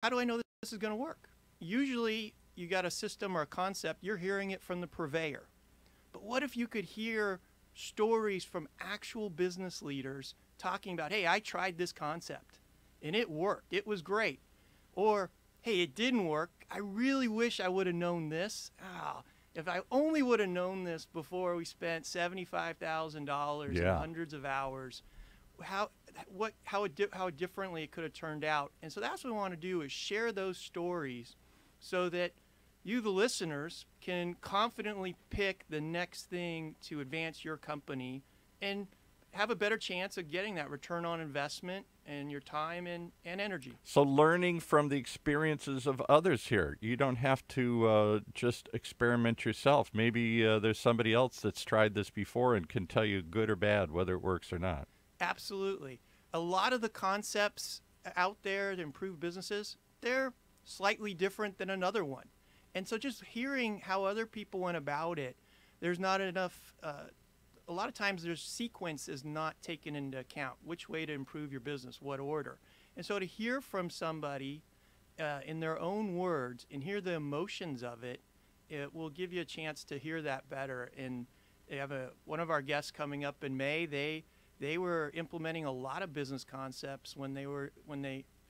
how do I know that this is going to work? Usually, you got a system or a concept, you're hearing it from the purveyor. But what if you could hear stories from actual business leaders talking about, hey, I tried this concept and it worked, it was great. Or, hey, it didn't work. I really wish I would have known this. Oh, if I only would have known this before we spent $75,000 and Yeah. hundreds of hours, how differently it could have turned out. And so that's what we want to do, is share those stories so that you, the listeners, can confidently pick the next thing to advance your company and have a better chance of getting that return on investment and your time and energy. So learning from the experiences of others here. You don't have to just experiment yourself. Maybe there's somebody else that's tried this before and can tell you good or bad whether it works or not. Absolutely. A lot of the concepts out there to improve businesses, they're slightly different than another one. And so just hearing how other people went about it, there's not enough, a lot of times there's sequence is not taken into account, which way to improve your business, what order. And so to hear from somebody in their own words and hear the emotions of it, it will give you a chance to hear that better. And they have one of our guests coming up in May. They were implementing a lot of business concepts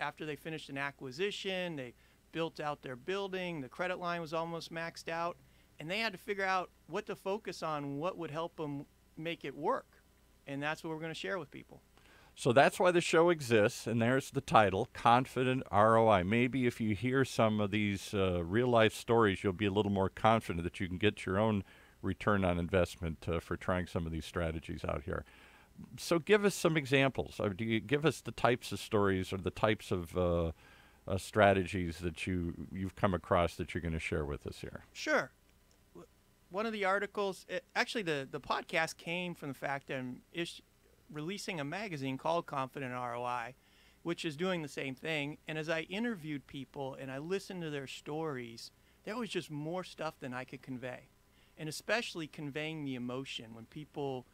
after they finished an acquisition. They built out their building, the credit line was almost maxed out, and they had to figure out what to focus on, what would help them make it work. And that's what we're going to share with people. So that's why the show exists, and there's the title, Confident ROI. Maybe if you hear some of these real-life stories, you'll be a little more confident that you can get your own return on investment for trying some of these strategies out here. So give us some examples. Do you give us the types of stories or the types of strategies that you've come across that you're going to share with us here? Sure. One of the articles, actually the podcast came from the fact that I'm releasing a magazine called Confident ROI, which is doing the same thing. And as I interviewed people and I listened to their stories, there was just more stuff than I could convey. And especially conveying the emotion when people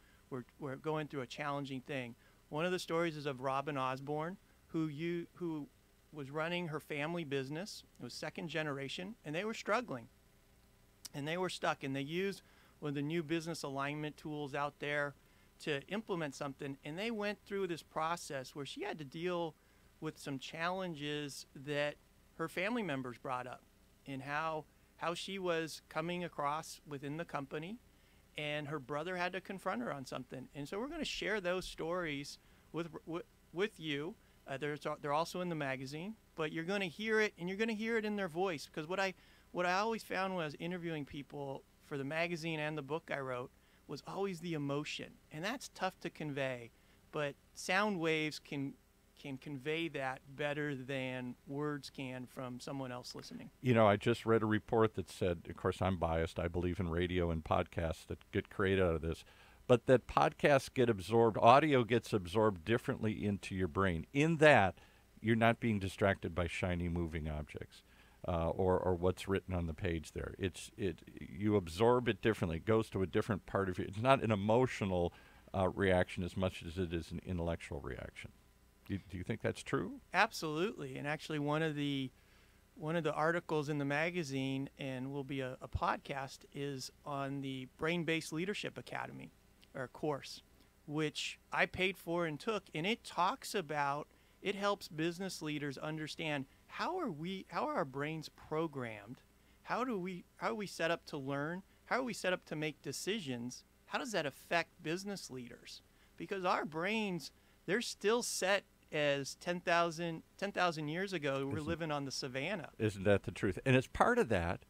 were going through a challenging thing. One of the stories is of Robin Osborne, who was running her family business. It was second generation, and they were struggling. And they were stuck, and they used one of the new business alignment tools out there to implement something. And they went through this process where she had to deal with some challenges that her family members brought up, and how she was coming across within the company, and her brother had to confront her on something. And so we're going to share those stories with you. They're also in the magazine, but you're going to hear it, and you're going to hear it in their voice. Because what I always found when I was interviewing people for the magazine and the book I wrote was always the emotion, and that's tough to convey. But sound waves can convey that better than words can from someone else listening. You know, I just read a report that said, of course, I'm biased. I believe in radio and podcasts that get created out of this. But that podcasts get absorbed, audio gets absorbed differently into your brain, in that you're not being distracted by shiny moving objects or what's written on the page there. You absorb it differently. It goes to a different part of you. It's not an emotional reaction as much as it is an intellectual reaction. Do you think that's true? Absolutely. And actually one of the articles in the magazine, and will be a podcast, is on the Brain-Based Leadership Academy, or course, which I paid for and took. And it helps business leaders understand how are our brains programmed? How are we set up to learn? How are we set up to make decisions? How does that affect business leaders? Because our brains, they're still set as 10,000 years ago. We're living on the savannah. Isn't that the truth? And as part of that,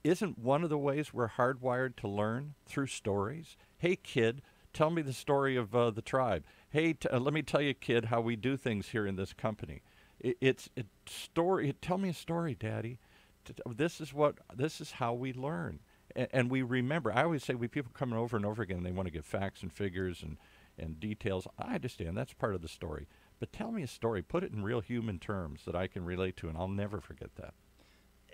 isn't one of the ways we're hardwired to learn through stories? Hey, kid, tell me the story of the tribe. Hey, let me tell you, kid, how we do things here in this company. It's story. Tell me a story, Daddy. This is how we learn, and we remember. I always say, people coming over and over again, they want to give facts and figures and details. I understand that's part of the story. But tell me a story. Put it in real human terms that I can relate to, and I'll never forget that.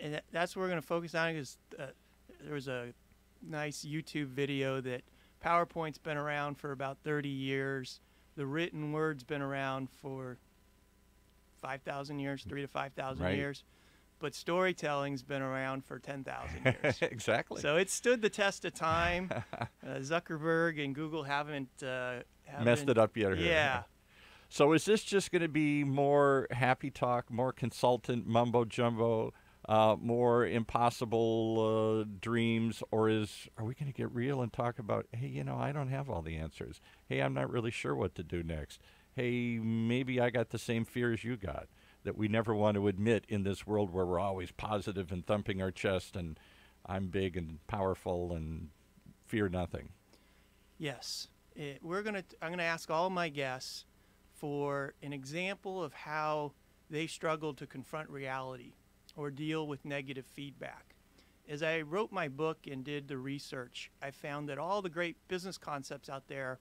And that's what we're going to focus on, because there was a nice YouTube video that PowerPoint's been around for about 30 years. The written word's been around for 5,000 years, 3 to 5,000 Right. years. But storytelling's been around for 10,000 years. Exactly. So it stood the test of time. Zuckerberg and Google haven't Messed it up yet. Yeah. So is this just going to be more happy talk, more consultant mumbo jumbo, more impossible dreams, or are we going to get real and talk about, hey, I don't have all the answers. Hey, I'm not really sure what to do next. Hey, maybe I got the same fears you got that we never want to admit in this world where we're always positive and thumping our chest and I'm big and powerful and fear nothing. Yes. I'm gonna ask all my guests for an example of how they struggled to confront reality or deal with negative feedback. As I wrote my book and did the research, I found that all the great business concepts out there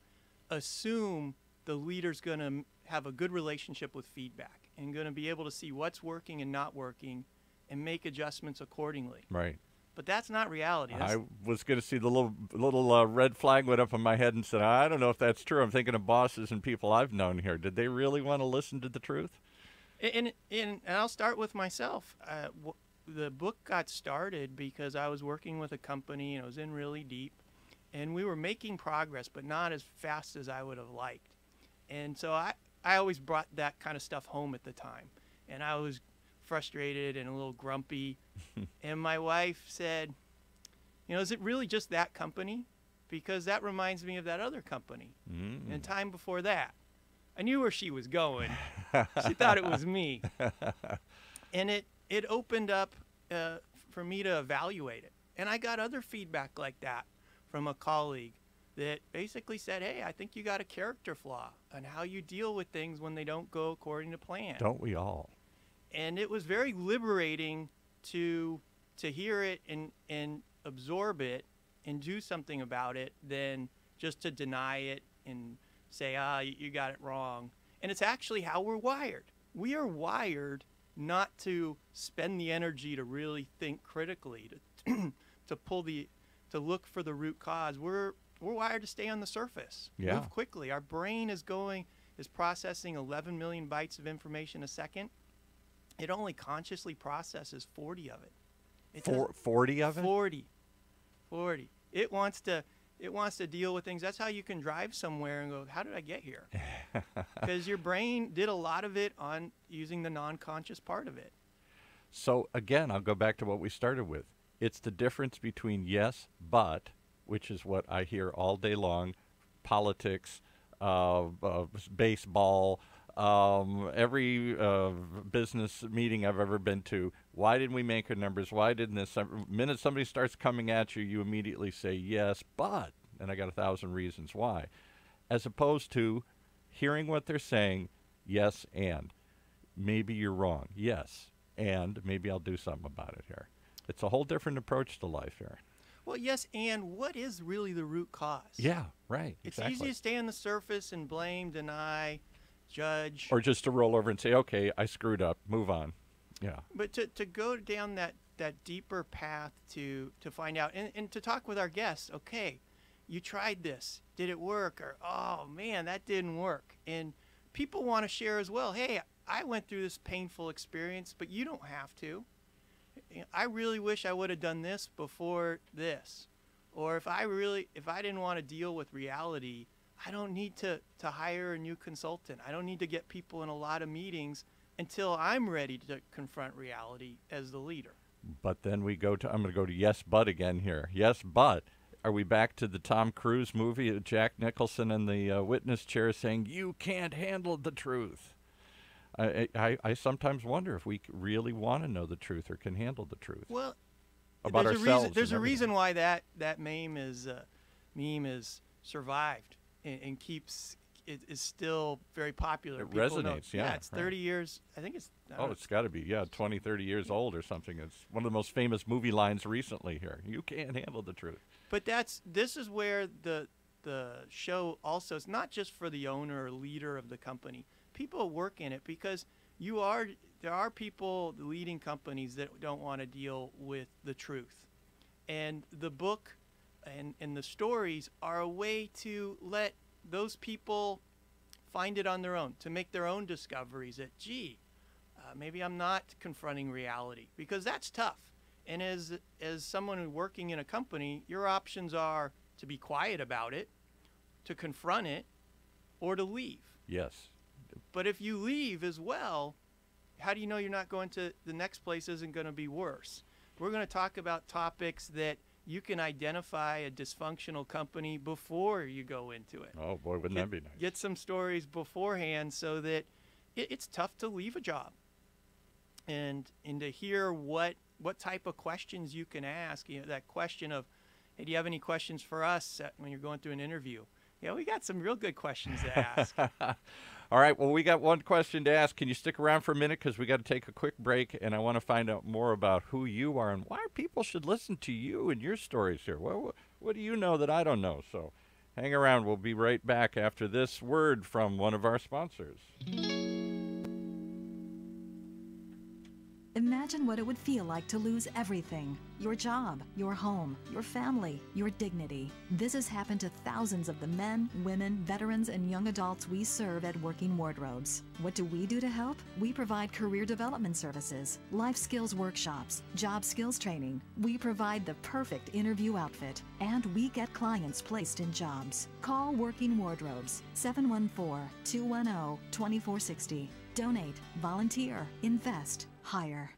assume the leader's going to have a good relationship with feedback and going to be able to see what's working and not working and make adjustments accordingly. Right. But that's not reality. I was going to see the little red flag went up on my head and said, I don't know if that's true. I'm thinking of bosses and people I've known here. Did they really want to listen to the truth? And I'll start with myself. The book got started because I was working with a company and I was in really deep. And we were making progress, but not as fast as I would have liked. And so I always brought that kind of stuff home at the time. And I was frustrated and a little grumpy. And my wife said, is it really just that company? Because that reminds me of that other company. And time before that. I knew where she was going. She thought it was me. And it opened up for me to evaluate it. And I got other feedback like that from a colleague that basically said, hey, I think you got a character flaw on how you deal with things when they don't go according to plan. Don't we all? And it was very liberating to hear it and absorb it and do something about it than just to deny it and say, you got it wrong. And it's actually how we're wired. We are wired not to spend the energy to really think critically, to look for the root cause. We're wired to stay on the surface, move quickly. Our brain is processing 11 million bytes of information a second. It only consciously processes 40 of it. 40 of it? 40. It wants to deal with things. That's how you can drive somewhere and go, how did I get here? Because your brain did a lot of it on using the non-conscious part of it. So again, I'll go back to what we started with. It's the difference between yes, but, which is what I hear all day long, politics, baseball, every business meeting I've ever been to. Why didn't we make our numbers? Why didn't this? The minute somebody starts coming at you, you immediately say yes, but, and I got 1,000 reasons why, as opposed to hearing what they're saying, yes, and maybe you're wrong, yes, and maybe I'll do something about it here. It's a whole different approach to life here. Well, yes, and what is really the root cause? Yeah, right. It's exactly. easy to stay on the surface and blame, deny, judge. Or just to roll over and say, okay, I screwed up, move on. Yeah. But to go down that deeper path to find out and to talk with our guests, okay, you tried this. Did it work? Or, oh, man, that didn't work. And people want to share as well. Hey, I went through this painful experience, but you don't have to. I really wish I would have done this before this. Or if I didn't want to deal with reality, I don't need to hire a new consultant. I don't need to get people in a lot of meetings until I'm ready to confront reality as the leader. But then I'm going to go to yes, but again here. Yes, but. Are we back to the Tom Cruise movie, Jack Nicholson in the witness chair saying, you can't handle the truth? I sometimes wonder if we really want to know the truth or can handle the truth. Well, about ourselves. There's a reason why that meme is survived and is still very popular. It resonates, yeah. It's 30 years. I think it's. It's got to be, 20, 30 years old or something. It's one of the most famous movie lines recently here. You can't handle the truth. But this is where the show also is not just for the owner or leader of the company. People work in it because there are people leading companies that don't want to deal with the truth. And the book and the stories are a way to let those people find it on their own, to make their own discoveries that, gee, Maybe I'm not confronting reality, because that's tough. And as someone working in a company, your options are to be quiet about it, to confront it, or to leave. Yes. But if you leave as well, how do you know you're not going to the next place isn't going to be worse? We're going to talk about topics that you can identify a dysfunctional company before you go into it. Oh boy, wouldn't that be nice? Get some stories beforehand so that it's tough to leave a job. And to hear what type of questions you can ask. That question of, hey, do you have any questions for us when you're going through an interview? Yeah, we got some real good questions to ask. All right, well, we got one question to ask. Can you stick around for a minute, because we got to take a quick break, and I want to find out more about who you are and why people should listen to you and your stories here. What do you know that I don't know? So hang around. We'll be right back after this word from one of our sponsors. Imagine what it would feel like to lose everything. Your job, your home, your family, your dignity. This has happened to thousands of the men, women, veterans, and young adults we serve at Working Wardrobes. What do we do to help? We provide career development services, life skills workshops, job skills training. We provide the perfect interview outfit, and we get clients placed in jobs. Call Working Wardrobes, 714-210-2460. Donate, volunteer, invest, hire.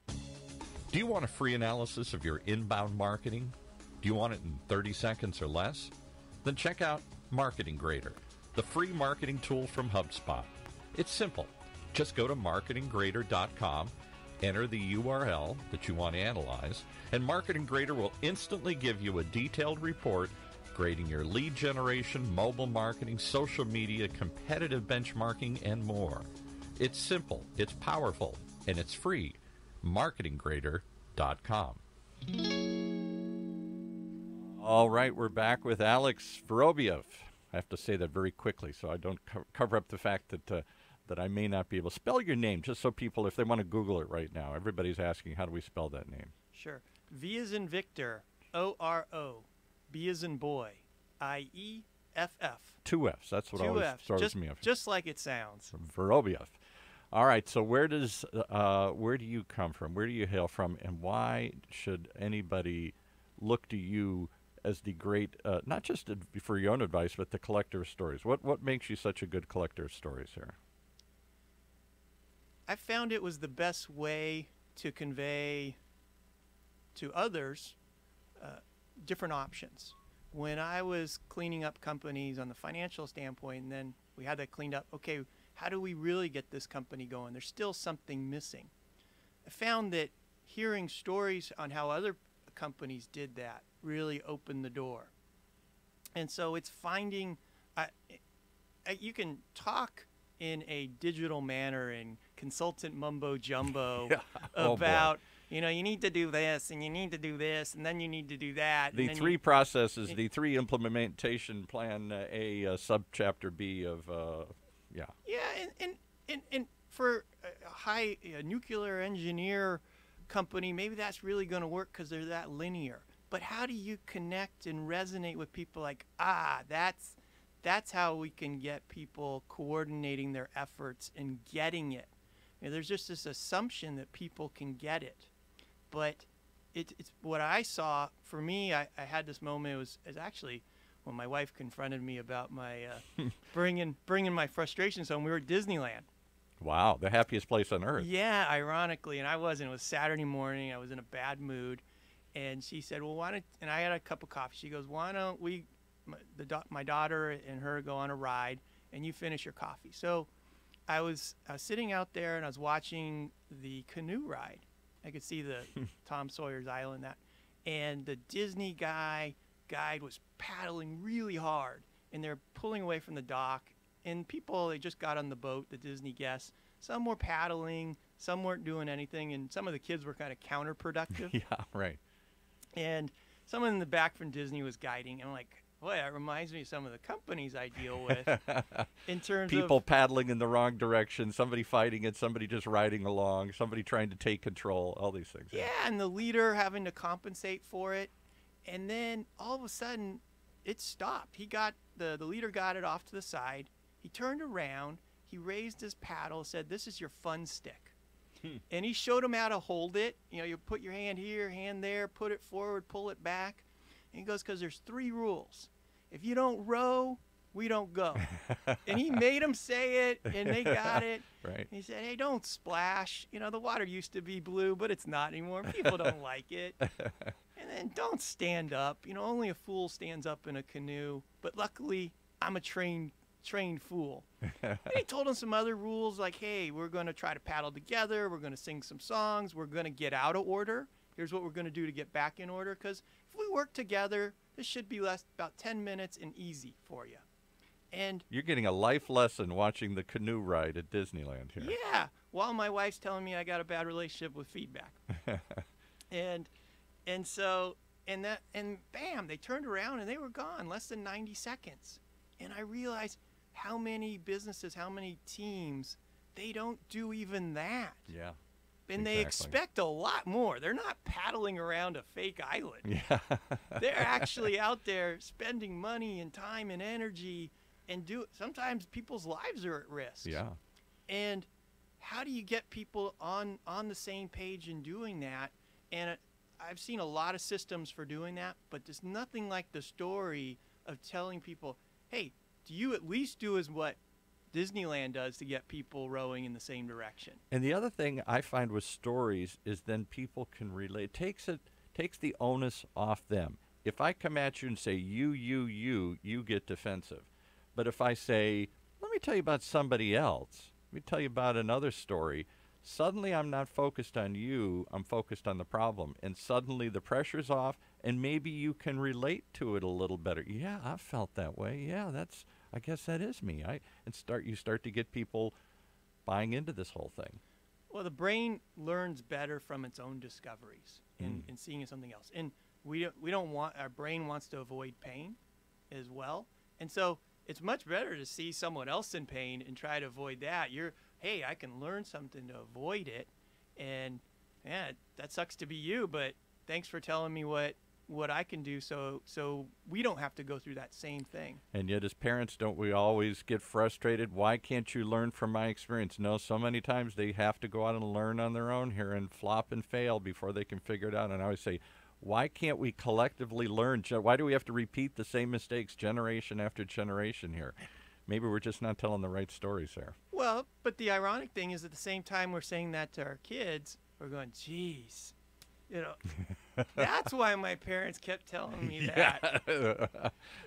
Do you want a free analysis of your inbound marketing? Do you want it in 30 seconds or less? Then check out Marketing Grader, the free marketing tool from HubSpot. It's simple. Just go to marketinggrader.com, enter the URL that you want to analyze, and Marketing Grader will instantly give you a detailed report grading your lead generation, mobile marketing, social media, competitive benchmarking, and more. It's simple, it's powerful, and it's free. MarketingGrader.com. All right, we're back with Alex Vorobieff. I have to say that very quickly so I don't cover up the fact that I may not be able to spell your name, just so people, if they want to Google it right now, everybody's asking, how do we spell that name? Sure. V as in Victor, O-R-O. B as in boy, I-E-F-F. 2 F's. That's what always throws me off. Just like it sounds. Vorobieff. All right. So where do you come from? Where do you hail from? And why should anybody look to you as the great, not just for your own advice, but the collector of stories? What makes you such a good collector of stories here? I found it was the best way to convey to others different options. When I was cleaning up companies on the financial standpoint, and then we had that cleaned up, okay, how do we really get this company going? There's still something missing. I found that hearing stories on how other companies did that really opened the door. And so it's finding, you can talk in a digital manner and consultant mumbo jumbo about, you need to do this and you need to do this and then you need to do that. The three processes, the three implementation plan A, subchapter B of, Yeah, and for a high nuclear engineer company, maybe that's really going to work because they're that linear. But how do you connect and resonate with people like, that's how we can get people coordinating their efforts and getting it. There's just this assumption that people can get it. But it's what I saw, for me, I had this moment, it was actually when my wife confronted me about my bringing my frustrations home. We were at Disneyland. Wow, the happiest place on earth. Yeah, ironically, and I wasn't. It was Saturday morning. I was in a bad mood. And she said, well, and I had a cup of coffee. She goes, why don't we, my daughter and her go on a ride, and you finish your coffee. So I was sitting out there, and I was watching the canoe ride. I could see the Tom Sawyer's Island, and the Disney guide was paddling really hard, and they're pulling away from the dock. And people, they just got on the boat, the Disney guests. Some were paddling, some weren't doing anything, and some of the kids were kind of counterproductive. Yeah, right. And someone in the back from Disney was guiding, and I'm like, boy, that reminds me of some of the companies I deal with in terms people of paddling in the wrong direction, somebody fighting it, somebody just riding along, somebody trying to take control, all these things. Yeah, and the leader having to compensate for it. And then all of a sudden, it stopped. The leader got it off to the side. He turned around. he raised his paddle, said, "This is your fun stick." And he showed him how to hold it. You know, you put your hand here, hand there, put it forward, pull it back. And he goes, "Because there's 3 rules. If you don't row, we don't go." And he made them say it, and they got it. Right. He said, "Hey, don't splash. You know, the water used to be blue, but it's not anymore. People don't like it. And then don't stand up. You know, only a fool stands up in a canoe. But luckily, I'm a trained fool." And he told him some other rules like, "Hey, we're going to try to paddle together. We're going to sing some songs. We're going to get out of order. Here's what we're going to do to get back in order. Because if we work together, this should be about 10 minutes and easy for you." And You're getting a life lesson watching the canoe ride at Disneyland here. yeah, while my wife's telling me I got a bad relationship with feedback. and bam, they turned around and they were gone less than 90 seconds. And I realized how many businesses, how many teams, they don't do even that. Yeah. And they expect a lot more. They're not paddling around a fake island. Yeah. They're actually out there spending money and time and energy, and sometimes people's lives are at risk. Yeah. And how do you get people on the same page in doing that? And I've seen a lot of systems for doing that, but there's nothing like the story of telling people, "Hey, do you at least do as what Disneyland does to get people rowing in the same direction?" And the other thing I find with stories is then people can relate. Takes the onus off them. If I come at you and say you get defensive. But if I say, "Let me tell you about somebody else. Let me tell you about another story," suddenly I'm not focused on you, I'm focused on the problem. And suddenly the pressure's off, and maybe you can relate to it a little better. Yeah, I've felt that way. Yeah, I guess that is me. You start to get people buying into this whole thing. Well, the brain learns better from its own discoveries and seeing something else. And we don't want, our brain wants to avoid pain as well. And so it's much better to see someone else in pain and try to avoid that. Hey, I can learn something to avoid it. And yeah, that sucks to be you, but thanks for telling me what I can do so we don't have to go through that same thing. And yet as parents, don't we always get frustrated? Why can't you learn from my experience? No, so many times they have to go out and learn on their own here and flop and fail before they can figure it out. And I always say, why can't we collectively learn? Why do we have to repeat the same mistakes generation after generation here? Maybe we're just not telling the right stories there. Well, but the ironic thing is at the same time we're saying that to our kids, we're going, "Geez, you know, that's why my parents kept telling me that."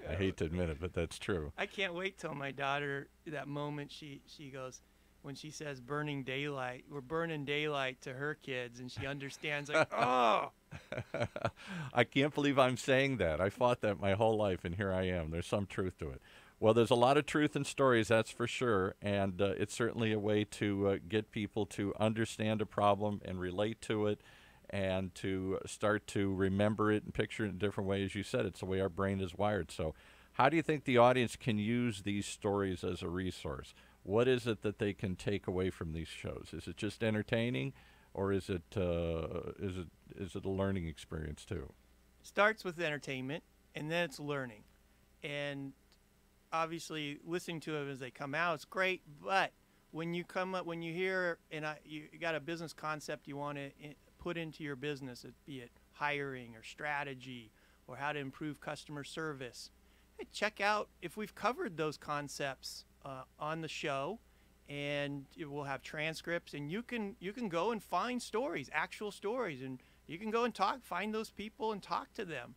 I hate to admit it, but that's true. I can't wait till my daughter, that moment she goes, when she says burning daylight, we're burning daylight to her kids, and she understands, like, oh. I can't believe I'm saying that. I fought that my whole life, and here I am. There's some truth to it. Well, there's a lot of truth in stories, that's for sure, and it's certainly a way to get people to understand a problem and relate to it and to start to remember it and picture it in different ways. You said it's the way our brain is wired. So how do you think the audience can use these stories as a resource? What is it that they can take away from these shows? Is it just entertaining, or is it a learning experience too? Starts with entertainment, and then it's learning. And obviously listening to them as they come out is great, but when you hear you got a business concept you want to put into your business, be it hiring or strategy or how to improve customer service, check out if we've covered those concepts on the show, and we'll have transcripts, and you can go and find stories, actual stories, and you can go and find those people and talk to them.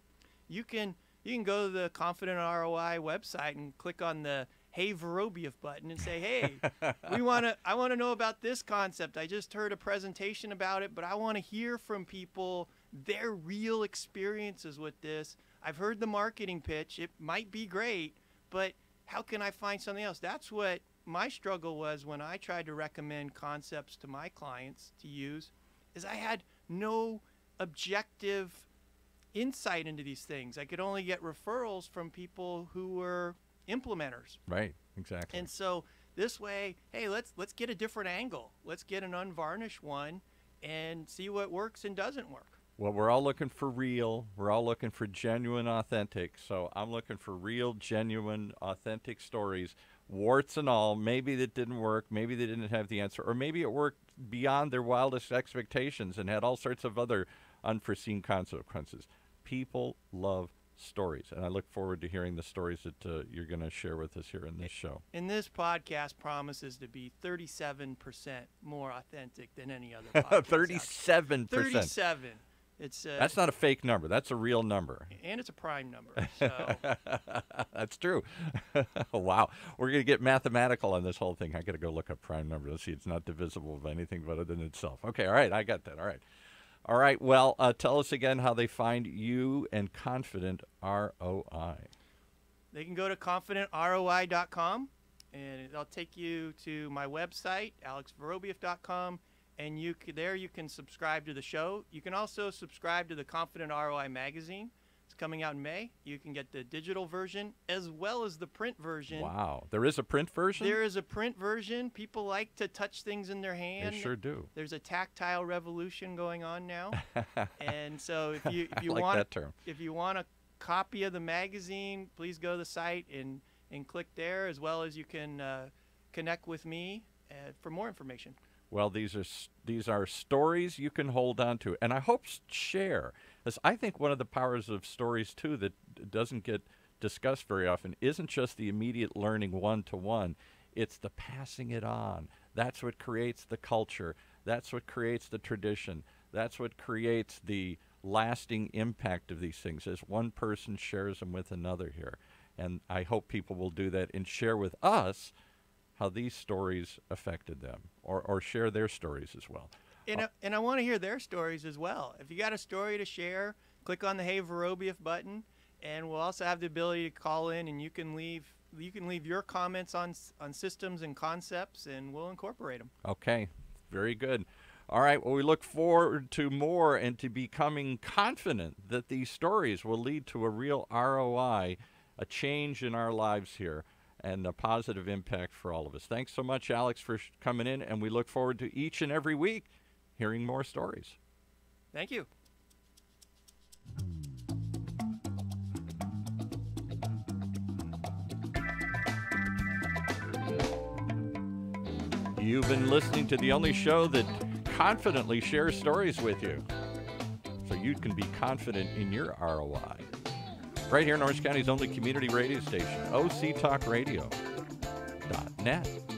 You can go to the Confident ROI website and click on the "Hey Vorobieff" button and say, "Hey, I want to know about this concept. I just heard a presentation about it, but I want to hear from people their real experiences with this. I've heard the marketing pitch. It might be great, but how can I find something else?" That's what my struggle was when I tried to recommend concepts to my clients to use, is I had no objective insight into these things. I could only get referrals from people who were implementers. Right, exactly. And so this way, hey, let's get a different angle. Let's get an unvarnished one and see what works and doesn't work. Well, we're all looking for real. We're all looking for genuine, authentic. So I'm looking for real, genuine, authentic stories. warts and all. Maybe that didn't work. Maybe they didn't have the answer. Or maybe it worked beyond their wildest expectations and had all sorts of other unforeseen consequences. People love stories, and I look forward to hearing the stories that you're going to share with us here in this show. And this podcast promises to be 37% more authentic than any other podcast. 37%. 37. It's that's not a fake number. That's a real number. And it's a prime number. So. That's true. Wow. We're going to get mathematical on this whole thing. I got to go look up prime number. Let's see. It's not divisible by anything but than itself. Okay. All right. I got that. All right. All right. Well, tell us again how they find you and Confident ROI. They can go to confidentroi.com, and it'll take you to my website, alexvorobieff.com, and you can subscribe to the show. You can also subscribe to the Confident ROI magazine. It's coming out in May. You can get the digital version as well as the print version. Wow. There is a print version? There is a print version. People like to touch things in their hand. They sure do. There's a tactile revolution going on now. And so if you like want that term. If you want a copy of the magazine, please go to the site and click there, as well as you can connect with me for more information. Well, these are stories you can hold on to, and I hope share. As I think one of the powers of stories too that doesn't get discussed very often isn't just the immediate learning one-to-one. It's the passing it on. That's what creates the culture. That's what creates the tradition. That's what creates the lasting impact of these things as one person shares them with another here. And I hope people will do that and share with us how these stories affected them, or share their stories as well. And I want to hear their stories as well. If you got a story to share, click on the Hey Vorobieff button, and we'll also have the ability to call in, and you can leave your comments on systems and concepts, and we'll incorporate them. Okay, very good. All right, well, we look forward to more and to becoming confident that these stories will lead to a real ROI, a change in our lives here, and a positive impact for all of us. Thanks so much, Alex, for coming in, and we look forward to each and every week hearing more stories. Thank you. You've been listening to the only show that confidently shares stories with you, so you can be confident in your ROI. Right here in Orange County's only community radio station, OCTalkRadio.net.